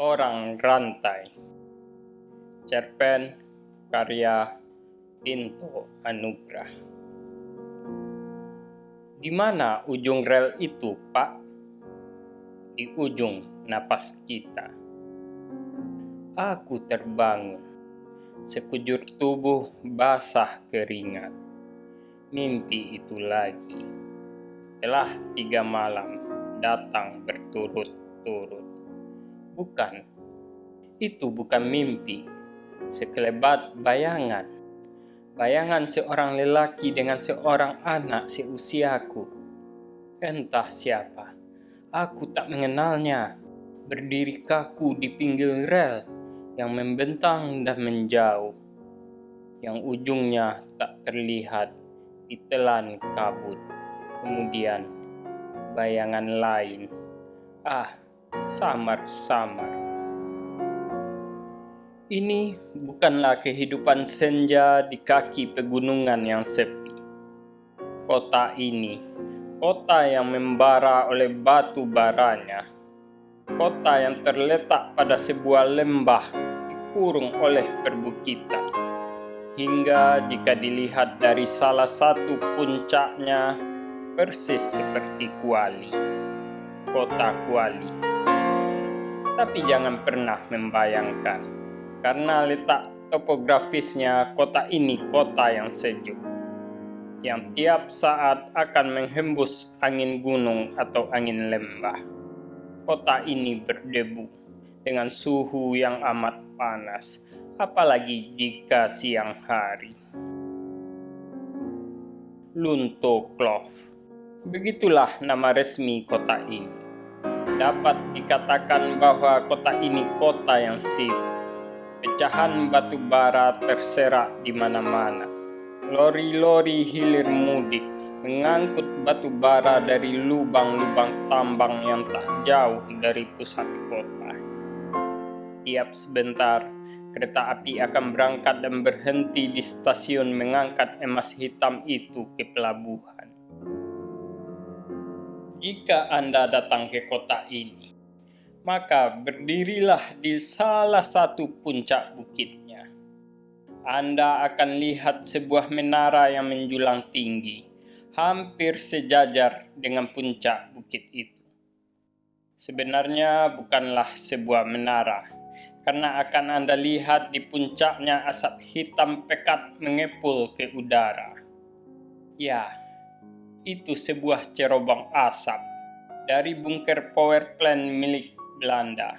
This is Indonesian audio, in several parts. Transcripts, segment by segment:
Orang Rantai. Cerpen karya Pinto Anugrah. Di mana ujung rel itu, Pak? Di ujung napas kita. Aku terbangun. Sekujur tubuh basah keringat. Mimpi itu lagi. Telah 3 malam datang berturut-turut. Bukan, itu bukan mimpi. Sekelebat bayangan. Bayangan seorang lelaki dengan seorang anak seusiaku. Entah siapa. Aku tak mengenalnya. Berdiri kaku di pinggir rel yang membentang dan menjauh. Yang ujungnya tak terlihat ditelan kabut. Kemudian bayangan lain. Samar-samar. Ini bukanlah kehidupan senja di kaki pegunungan yang sepi. Kota ini, kota yang membara oleh batu baranya. Kota yang terletak pada sebuah lembah dikurung oleh perbukitan. Hingga jika dilihat dari salah satu puncaknya, persis seperti Kuali. Kota Kuali. Tapi jangan pernah membayangkan, karena letak topografisnya kota ini kota yang sejuk, yang tiap saat akan menghembus angin gunung atau angin lembah. Kota ini berdebu dengan suhu yang amat panas, apalagi jika siang hari. Lunto Kloof, begitulah nama resmi kota ini. Dapat dikatakan bahwa kota ini kota yang sibuk. Pecahan batu bara terserak di mana-mana. Lori-lori hilir mudik mengangkut batu bara dari lubang-lubang tambang yang tak jauh dari pusat kota. Tiap sebentar, kereta api akan berangkat dan berhenti di stasiun mengangkat emas hitam itu ke pelabuhan. Jika Anda datang ke kota ini, maka berdirilah di salah satu puncak bukitnya. Anda akan lihat sebuah menara yang menjulang tinggi, hampir sejajar dengan puncak bukit itu. Sebenarnya bukanlah sebuah menara, karena akan Anda lihat di puncaknya asap hitam pekat mengepul ke udara. Ya, itu sebuah cerobong asap dari bunker power plant milik Belanda.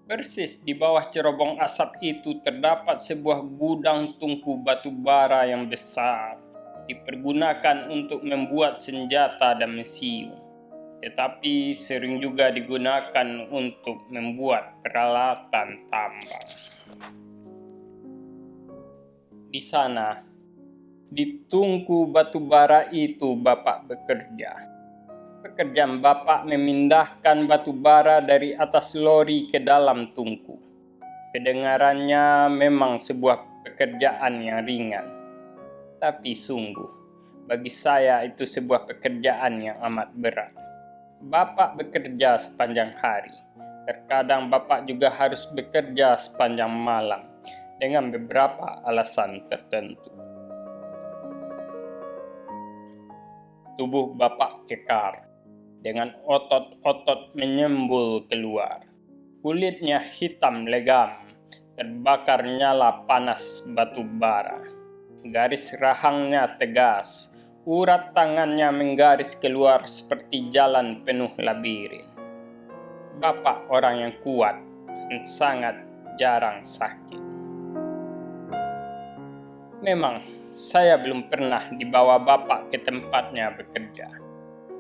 Persis di bawah cerobong asap itu terdapat sebuah gudang tungku batu bara yang besar, dipergunakan untuk membuat senjata dan mesiu, tetapi sering juga digunakan untuk membuat peralatan tambang. Di sana, di tungku batu bara itu Bapak bekerja. Pekerjaan Bapak memindahkan batu bara dari atas lori ke dalam tungku. Kedengarannya memang sebuah pekerjaan yang ringan. Tapi sungguh, bagi saya itu sebuah pekerjaan yang amat berat. Bapak bekerja sepanjang hari. Terkadang Bapak juga harus bekerja sepanjang malam dengan beberapa alasan tertentu. Tubuh Bapak kekar, dengan otot-otot menyembul keluar. Kulitnya hitam legam, terbakar nyala panas batu bara. Garis rahangnya tegas, urat tangannya menggaris keluar seperti jalan penuh labirin. Bapak orang yang kuat dan sangat jarang sakit. Memang, saya belum pernah dibawa Bapak ke tempatnya bekerja.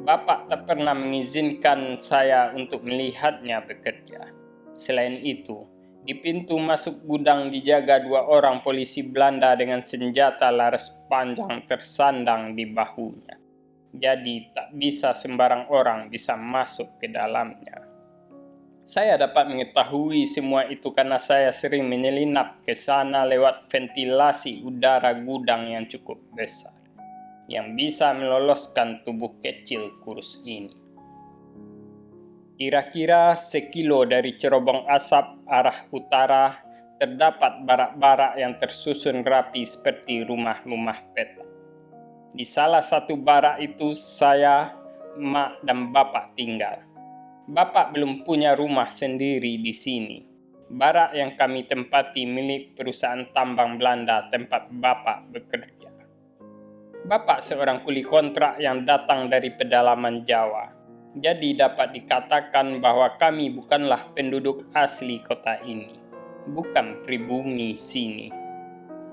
Bapak tak pernah mengizinkan saya untuk melihatnya bekerja. Selain itu, di pintu masuk gudang dijaga 2 orang polisi Belanda dengan senjata laras panjang tersandang di bahunya. Jadi tak bisa sembarang orang bisa masuk ke dalamnya. Saya dapat mengetahui semua itu karena saya sering menyelinap ke sana lewat ventilasi udara gudang yang cukup besar, yang bisa meloloskan tubuh kecil kurus ini. Kira-kira sekilo dari cerobong asap arah utara, terdapat barak-barak yang tersusun rapi seperti rumah-rumah petak. Di salah satu barak itu saya, mak, dan bapak tinggal. Bapak belum punya rumah sendiri di sini. Barak yang kami tempati milik perusahaan tambang Belanda tempat bapak bekerja. Bapak seorang kuli kontrak yang datang dari pedalaman Jawa. Jadi dapat dikatakan bahwa kami bukanlah penduduk asli kota ini, bukan pribumi sini.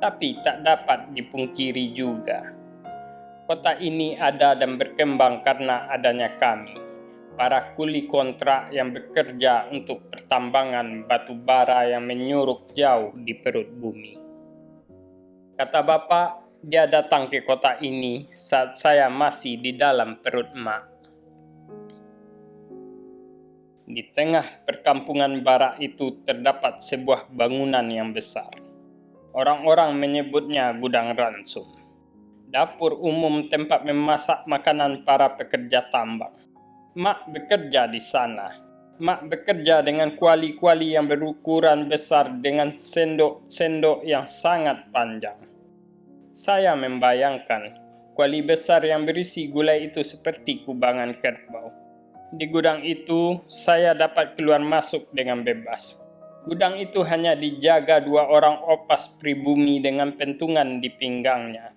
Tapi tak dapat dipungkiri juga, kota ini ada dan berkembang karena adanya kami, para kuli kontrak yang bekerja untuk pertambangan batu bara yang menyuruk jauh di perut bumi. Kata bapak, dia datang ke kota ini saat saya masih di dalam perut mak. Di tengah perkampungan barak itu terdapat sebuah bangunan yang besar. Orang-orang menyebutnya gudang ransum. Dapur umum tempat memasak makanan para pekerja tambang. Mak bekerja di sana. Mak bekerja dengan kuali-kuali yang berukuran besar dengan sendok-sendok yang sangat panjang. Saya membayangkan kuali besar yang berisi gulai itu seperti kubangan kerbau. Di gudang itu, saya dapat keluar masuk dengan bebas. Gudang itu hanya dijaga 2 orang opas pribumi dengan pentungan di pinggangnya.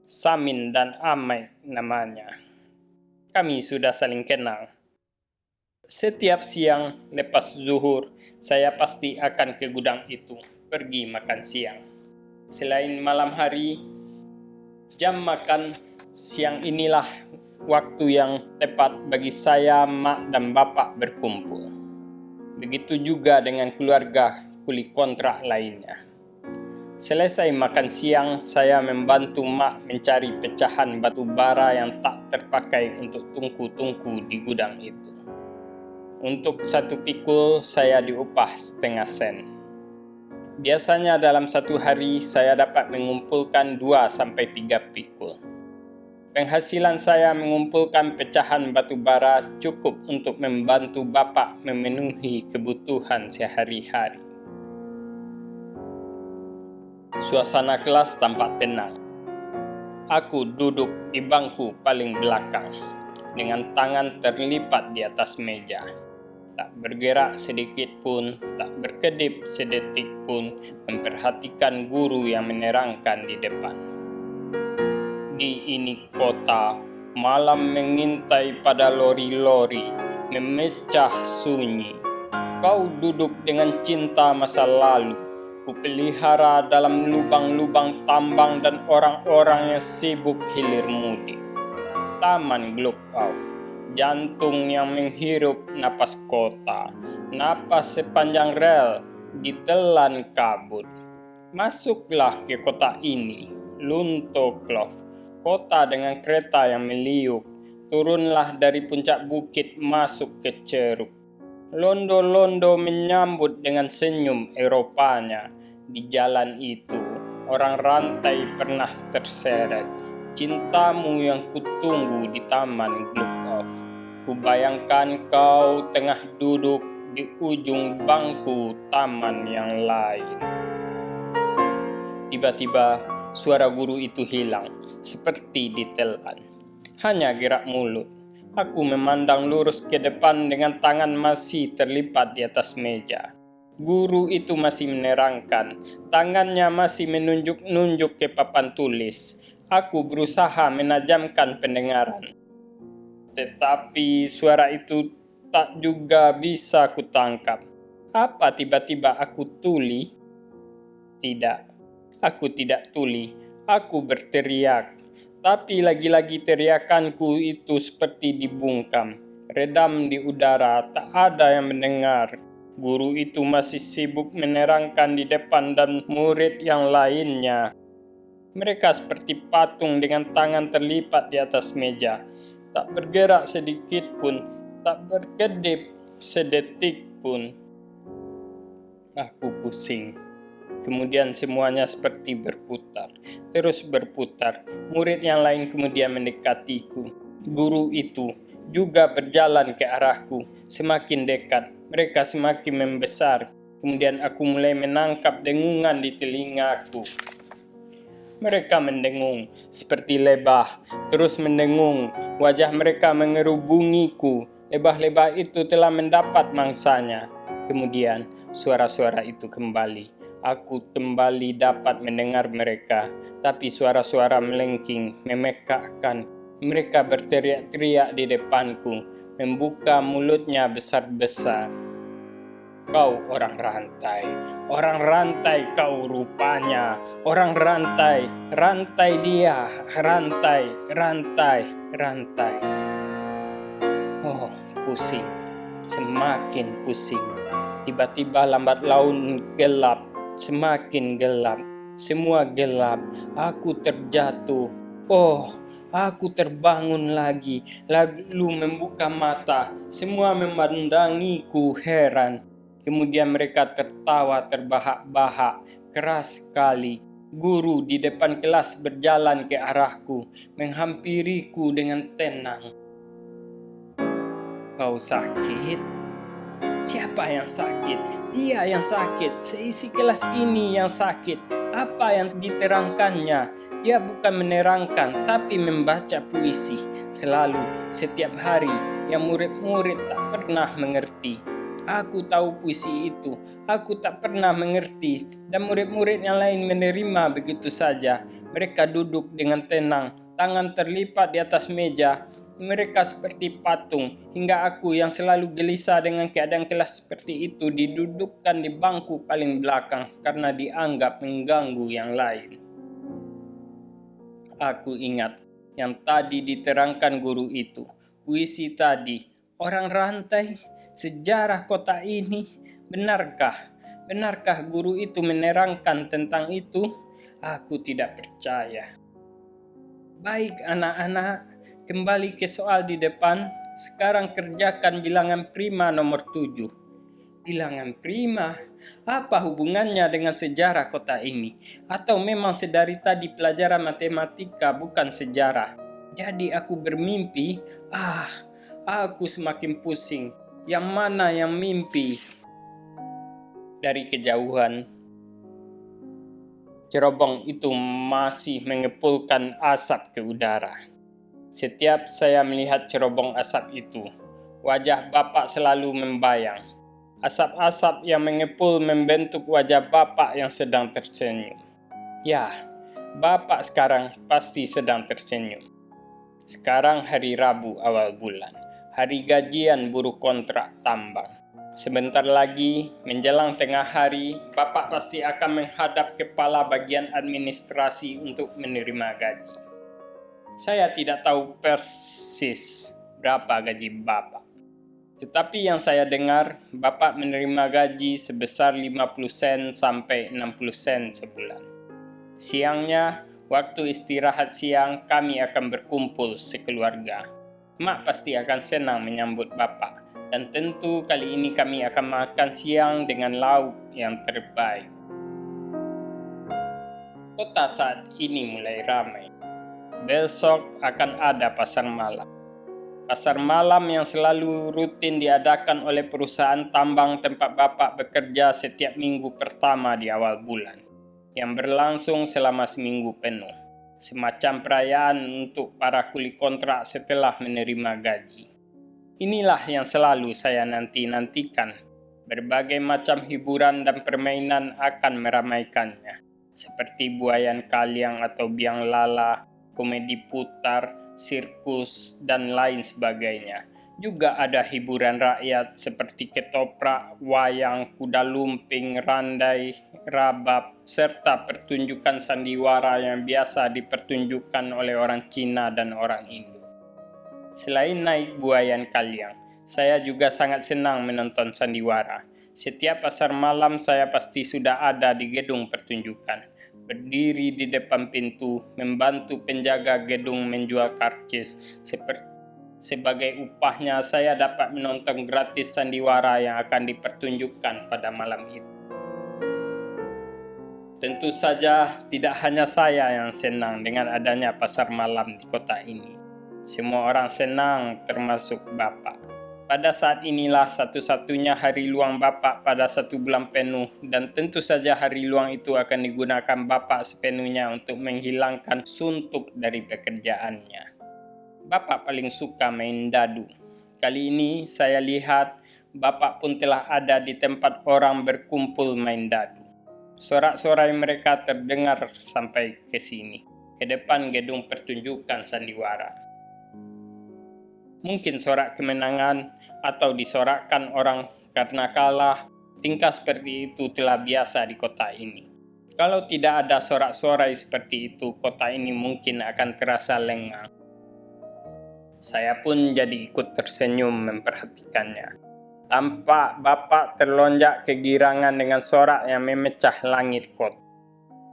Samin dan Amai namanya. Kami sudah saling kenal. Setiap siang lepas zuhur, saya pasti akan ke gudang itu, pergi makan siang. Selain malam hari, jam makan siang inilah waktu yang tepat bagi saya, mak, dan bapak berkumpul. Begitu juga dengan keluarga kuli kontrak lainnya. Selesai makan siang, saya membantu mak mencari pecahan batu bara yang tak terpakai untuk tungku-tungku di gudang itu. Untuk 1 pikul, saya diupah setengah sen. Biasanya dalam 1 hari, saya dapat mengumpulkan 2-3 pikul. Penghasilan saya mengumpulkan pecahan batu bara cukup untuk membantu bapak memenuhi kebutuhan sehari-hari. Suasana kelas tampak tenang. Aku duduk di bangku paling belakang, dengan tangan terlipat di atas meja. Tak bergerak sedikit pun, tak berkedip sedetik pun, memperhatikan guru yang menerangkan di depan. Di ini kota, malam mengintai pada lori-lori, memecah sunyi. Kau duduk dengan cinta masa lalu, kupelihara dalam lubang-lubang tambang dan orang-orang yang sibuk hilir mudik. Taman Globe Off, jantung yang menghirup napas kota, napas sepanjang rel, ditelan kabut. Masuklah ke kota ini, Lunto Clove. Kota dengan kereta yang meliuk, turunlah dari puncak bukit masuk ke ceruk. Londo-londo menyambut dengan senyum Eropanya. Di jalan itu, orang rantai pernah terseret. Cintamu yang kutunggu di Taman Globe Off. Kubayangkan kau tengah duduk di ujung bangku taman yang lain. Tiba-tiba, suara guru itu hilang, seperti ditelan. Hanya gerak mulut. Aku memandang lurus ke depan dengan tangan masih terlipat di atas meja. Guru itu masih menerangkan. Tangannya masih menunjuk-nunjuk ke papan tulis. Aku berusaha menajamkan pendengaran. Tetapi suara itu tak juga bisa kutangkap. Apa tiba-tiba aku tuli? Tidak. Aku tidak tuli, aku berteriak. Tapi lagi-lagi teriakanku itu seperti dibungkam, redam di udara, tak ada yang mendengar. Guru itu masih sibuk menerangkan di depan dan murid yang lainnya. Mereka seperti patung dengan tangan terlipat di atas meja, tak bergerak sedikit pun, tak berkedip sedetik pun. Aku pusing. Kemudian semuanya seperti berputar, terus berputar. Murid yang lain kemudian mendekatiku. Guru itu juga berjalan ke arahku. Semakin dekat, mereka semakin membesar. Kemudian aku mulai menangkap dengungan di telingaku. Mereka mendengung seperti lebah, terus mendengung. Wajah mereka mengerubungiku. Lebah-lebah itu telah mendapat mangsanya. Kemudian suara-suara itu kembali. Aku kembali dapat mendengar mereka, tapi suara-suara melengking, memekakkan. Mereka berteriak-teriak di depanku, membuka mulutnya besar-besar. Kau orang rantai kau rupanya, orang rantai dia, rantai. Oh, pusing, semakin pusing. Tiba-tiba lambat laun gelap, semakin gelap, semua gelap. Aku terjatuh. Oh, aku terbangun lagi, lalu membuka mata. Semua memandangiku heran. Kemudian mereka tertawa terbahak-bahak, keras sekali. Guru di depan kelas berjalan ke arahku, menghampiriku dengan tenang. Kau sakit? Siapa yang sakit? Dia yang sakit. Seisi kelas ini yang sakit. Apa yang diterangkannya? Dia bukan menerangkan, tapi membaca puisi. Selalu, setiap hari, yang murid-murid tak pernah mengerti. Aku tahu puisi itu. Aku tak pernah mengerti. Dan murid-murid yang lain menerima begitu saja. Mereka duduk dengan tenang, tangan terlipat di atas meja. Mereka seperti patung, hingga aku yang selalu gelisah dengan keadaan kelas seperti itu didudukkan di bangku paling belakang karena dianggap mengganggu yang lain. Aku ingat yang tadi diterangkan guru itu, puisi tadi, orang rantai, sejarah kota ini. Benarkah? Benarkah guru itu menerangkan tentang itu? Aku tidak percaya. Baik anak-anak, kembali ke soal di depan. Sekarang kerjakan bilangan prima nomor 7. Bilangan prima? Apa hubungannya dengan sejarah kota ini? Atau memang sedari tadi pelajaran matematika bukan sejarah? Jadi aku bermimpi? Aku semakin pusing. Yang mana yang mimpi? Dari kejauhan, cerobong itu masih mengepulkan asap ke udara. Setiap saya melihat cerobong asap itu, wajah Bapak selalu membayang. Asap-asap yang mengepul membentuk wajah Bapak yang sedang tersenyum. Ya, Bapak sekarang pasti sedang tersenyum. Sekarang hari Rabu awal bulan, hari gajian buruh kontrak tambang. Sebentar lagi, menjelang tengah hari, Bapak pasti akan menghadap kepala bagian administrasi untuk menerima gaji. Saya tidak tahu persis berapa gaji Bapak. Tetapi yang saya dengar, Bapak menerima gaji sebesar 50 sen sampai 60 sen sebulan. Siangnya, waktu istirahat siang, kami akan berkumpul sekeluarga. Mak pasti akan senang menyambut Bapak. Dan tentu kali ini kami akan makan siang dengan lauk yang terbaik. Kota saat ini mulai ramai. Besok akan ada pasar malam. Pasar malam yang selalu rutin diadakan oleh perusahaan tambang tempat Bapak bekerja setiap minggu pertama di awal bulan, yang berlangsung selama seminggu penuh. Semacam perayaan untuk para kuli kontrak setelah menerima gaji. Inilah yang selalu saya nantikan. Berbagai macam hiburan dan permainan akan meramaikannya, seperti buayan kaliang atau biang lala, komedi putar, sirkus, dan lain sebagainya. Juga ada hiburan rakyat seperti ketoprak, wayang, kuda lumping, randai, rabab, serta pertunjukan sandiwara yang biasa dipertunjukkan oleh orang Cina dan orang Indo. Selain naik buayan kaliang, saya juga sangat senang menonton sandiwara. Setiap pasar malam saya pasti sudah ada di gedung pertunjukan, berdiri di depan pintu, membantu penjaga gedung menjual karcis. Sebagai upahnya saya dapat menonton gratis sandiwara yang akan dipertunjukkan pada malam itu. Tentu saja tidak hanya saya yang senang dengan adanya pasar malam di kota ini. Semua orang senang, termasuk Bapak. Pada saat inilah satu-satunya hari luang Bapak pada 1 bulan penuh, dan tentu saja hari luang itu akan digunakan Bapak sepenuhnya untuk menghilangkan suntuk dari pekerjaannya. Bapak paling suka main dadu. Kali ini saya lihat Bapak pun telah ada di tempat orang berkumpul main dadu. Sorak-sorai mereka terdengar sampai ke sini, ke depan gedung pertunjukan sandiwara. Mungkin sorak kemenangan atau disorakkan orang karena kalah. Tingkah seperti itu telah biasa di kota ini. Kalau tidak ada sorak-sorai seperti itu, kota ini mungkin akan terasa lengang. Saya pun jadi ikut tersenyum memperhatikannya. Tampak Bapak terlonjak kegirangan dengan sorak yang memecah langit kota.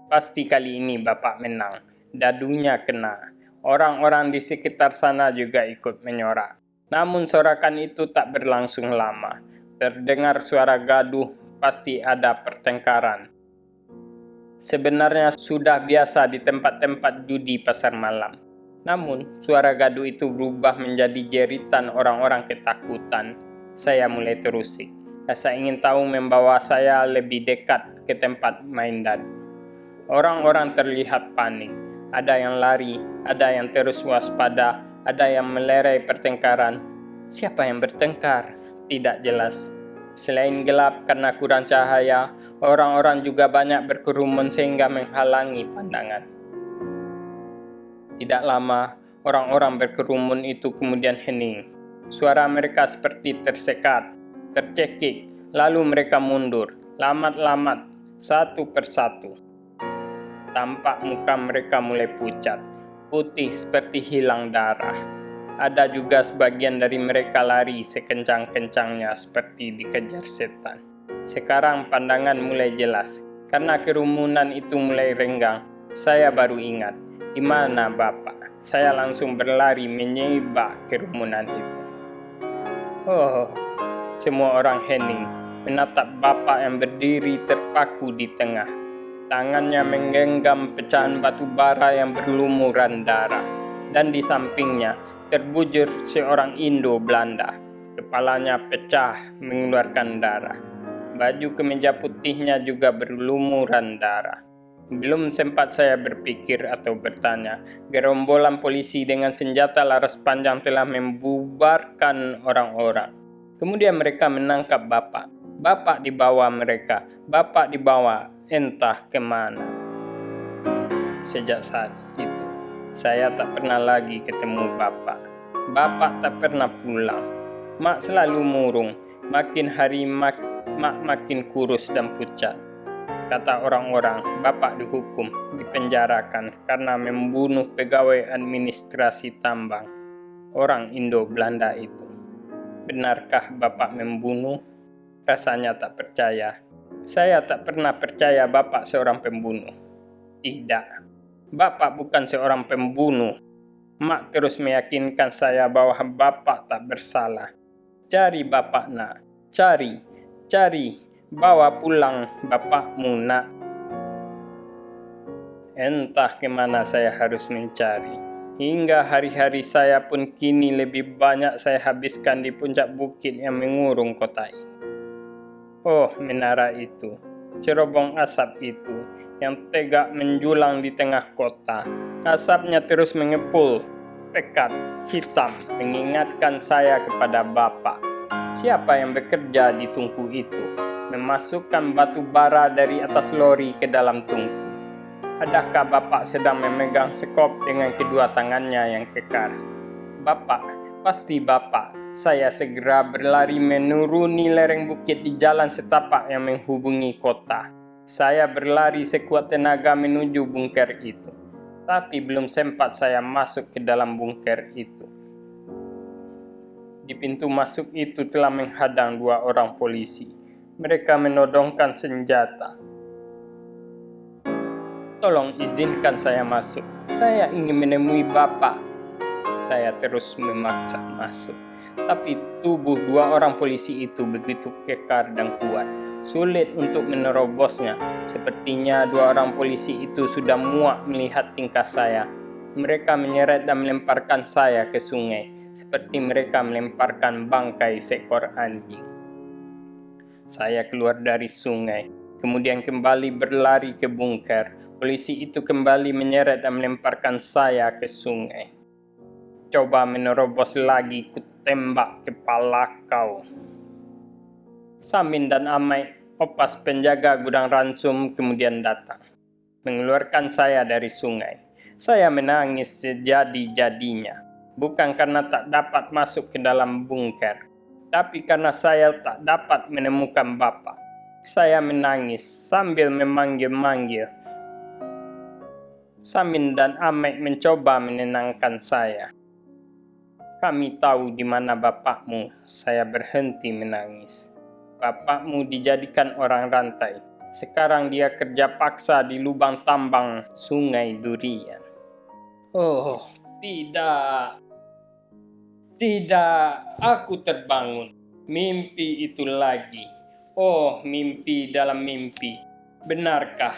Pasti kali ini Bapak menang. Dadunya kena. Orang-orang di sekitar sana juga ikut menyorak. Namun sorakan itu tak berlangsung lama. Terdengar suara gaduh, pasti ada pertengkaran. Sebenarnya sudah biasa di tempat-tempat judi pasar malam. Namun suara gaduh itu berubah menjadi jeritan orang-orang ketakutan. Saya mulai terusik. Rasa ingin tahu membawa saya lebih dekat ke tempat main dadu. Orang-orang terlihat panik. Ada yang lari, ada yang terus waspada, ada yang melerai pertengkaran. Siapa yang bertengkar? Tidak jelas. Selain gelap karena kurang cahaya, orang-orang juga banyak berkerumun sehingga menghalangi pandangan. Tidak lama, orang-orang berkerumun itu kemudian hening. Suara mereka seperti tersekat, tercekik, lalu mereka mundur, lamat-lamat, satu persatu. Tampak muka mereka mulai pucat, putih seperti hilang darah. Ada juga sebagian dari mereka lari sekencang-kencangnya seperti dikejar setan. Sekarang pandangan mulai jelas, karena kerumunan itu mulai renggang. Saya baru ingat, di mana Bapak? Saya langsung berlari menyibak kerumunan itu. Oh, semua orang hening, menatap Bapak yang berdiri terpaku di tengah. Tangannya menggenggam pecahan batu bara yang berlumuran darah, dan di sampingnya terbujur seorang Indo Belanda. Kepalanya pecah mengeluarkan darah. Baju kemeja putihnya juga berlumuran darah. Belum sempat saya berpikir atau bertanya, gerombolan polisi dengan senjata laras panjang telah membubarkan orang-orang. Kemudian mereka menangkap Bapak. Bapak dibawa mereka. Bapak dibawa entah kemana. Sejak saat itu, saya tak pernah lagi ketemu Bapak. Bapak tak pernah pulang. Mak selalu murung. Makin hari mak makin kurus dan pucat. Kata orang-orang, Bapak dihukum, dipenjarakan karena membunuh pegawai administrasi tambang, orang Indo Belanda itu. Benarkah Bapak membunuh? Rasanya tak percaya. Saya tak pernah percaya Bapak seorang pembunuh. Tidak, Bapak bukan seorang pembunuh. Mak terus meyakinkan saya bahwa Bapak tak bersalah. Cari Bapak nak, cari. Bawa pulang Bapakmu nak. Entah kemana saya harus mencari. Hingga hari-hari saya pun kini lebih banyak saya habiskan di puncak bukit yang mengurung kota ini. Oh, menara itu, cerobong asap itu, yang tegak menjulang di tengah kota. Asapnya terus mengepul, pekat, hitam, mengingatkan saya kepada Bapak. Siapa yang bekerja di tungku itu, memasukkan batu bara dari atas lori ke dalam tungku? Adakah Bapak sedang memegang sekop dengan kedua tangannya yang kekar? Bapak, pasti Bapak. Saya segera berlari menuruni lereng bukit di jalan setapak yang menghubungi kota. Saya berlari sekuat tenaga menuju bunker itu. Tapi belum sempat saya masuk ke dalam bunker itu. Di pintu masuk itu telah menghadang 2 orang polisi. Mereka menodongkan senjata. Tolong izinkan saya masuk. Saya ingin menemui Bapak. Saya terus memaksa masuk. Tapi tubuh 2 orang polisi itu begitu kekar dan kuat. Sulit untuk menerobosnya. Sepertinya 2 orang polisi itu sudah muak melihat tingkah saya. Mereka menyeret dan melemparkan saya ke sungai, seperti mereka melemparkan bangkai seekor anjing. Saya keluar dari sungai, kemudian kembali berlari ke bunker. Polisi itu kembali menyeret dan melemparkan saya ke sungai. Coba menerobos lagi, kutembak kepala kau. Samin dan Amai, Opas penjaga gudang ransum, kemudian datang, mengeluarkan saya dari sungai. Saya menangis sejadi-jadinya, bukan karena tak dapat masuk ke dalam bunker, tapi karena saya tak dapat menemukan Bapak. Saya menangis sambil memanggil-manggil. Samin dan Amai mencoba menenangkan saya. Kami tahu di mana Bapakmu. Saya berhenti menangis. Bapakmu dijadikan orang rantai. Sekarang dia kerja paksa di lubang tambang Sungai Durian. Oh, tidak. Tidak, aku terbangun. Mimpi itu lagi. Oh, mimpi dalam mimpi. Benarkah?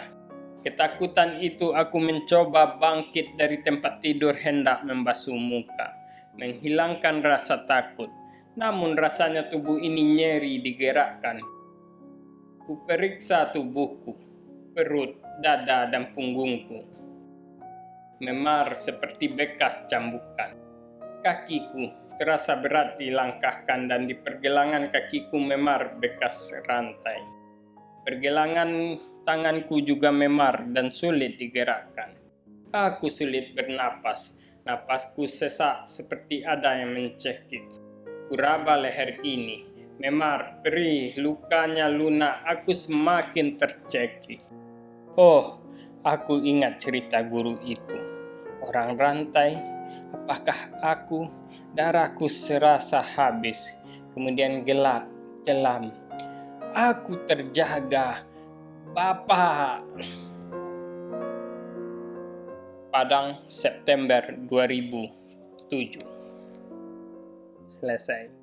Ketakutan itu aku mencoba bangkit dari tempat tidur hendak membasuh muka, menghilangkan rasa takut. Namun rasanya tubuh ini nyeri digerakkan. Kuperiksa tubuhku, perut, dada, dan punggungku. Memar seperti bekas cambukan. Kakiku terasa berat dilangkahkan dan di pergelangan kakiku memar bekas rantai. Pergelangan tanganku juga memar dan sulit digerakkan. Aku sulit bernapas. Napasku sesak seperti ada yang mencekik. Kuraba leher ini. Memar, perih, lukanya lunak. Aku semakin tercekik. Oh, aku ingat cerita guru itu. Orang rantai. Apakah aku? Darahku serasa habis. Kemudian gelap, kelam. Aku terjaga. Bapak. Padang, September 2007. Selesai.